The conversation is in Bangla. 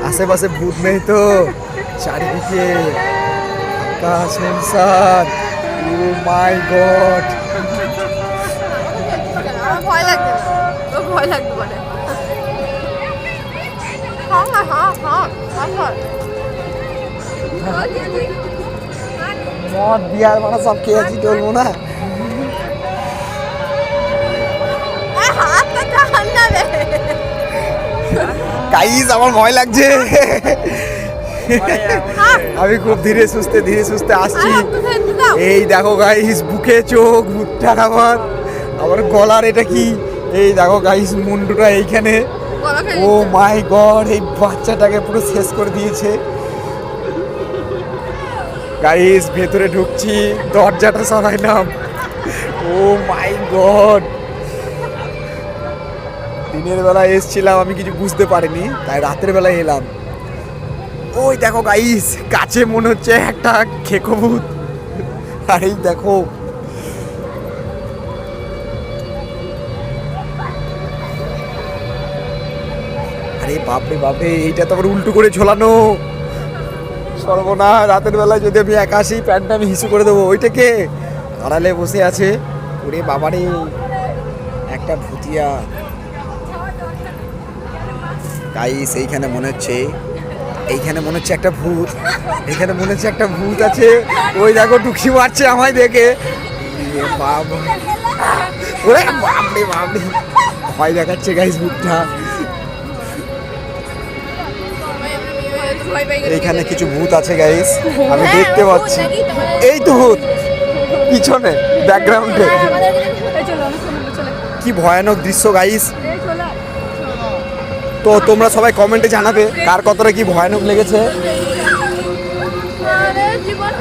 আশেপাশে ভূত নেই তো, চারিদিকে আকাশ শুনশান। ও মাই গড, আমার ভয় লাগছে না, তোর ভয় লাগবে বলে। হ্যাঁ হ্যাঁ হ্যাঁ হ্যাঁ মদ বিয়ার মানে সব খেয়েছি, চলবো না। হাতটা টান না রে। গাইস আমার ভয় লাগছে। আমি খুব ধীরে সুস্থে আসছি। এই দেখো গাইস, বুকে চোখ, ভূতটার আমার গলার এটা কি, এই দেখো গাইস মুন্ডুটা এইখানে। ও মাই গড, এই বাচ্চাটাকে পুরো শেষ করে দিয়েছে। গাইস ভেতরে ঢুকছি, দরজাটা সরাইলাম। ও মাই গড, দিনের বেলা এসছিলাম, আমি কিছু বুঝতে পারিনি, তাই রাতের বেলায় এলাম। ওই দেখো গাইস, কাছে মনে হচ্ছে একটা খেকো ভূত। আর এই দেখো, আরে বাপরে বাপরে, এইটা তো আবার উল্টো করে ঝোলানো। সর্বনা, রাতের বেলায় যদি আমি একা আসি, প্যান্টটা আমি হিসু করে দেবো। ওইটাকে আড়ালে বসে আছে। ওরে বাবারে, একটা ভূতিয়া। গাইস এইখানে মনে হচ্ছে একটা ভূত, এখানে মনে হচ্ছে একটা ভূত আছে। ওই দেখো টুকি মারছে আমায় দেখে। ওরে বাপরে বাপরে, ভয় দেখাচ্ছে গাইস ভূতটা। এইখানে কিছু ভূত আছে গাইস, আমি দেখতে পাচ্ছি। এই তো ভূত পিছনে ব্যাকগ্রাউন্ডে। কি ভয়ানক দৃশ্য গাইস। তো তোমরা সবাই কমেন্টে জানাবে কার কতটা কি ভয়ানক লেগেছে। জীবন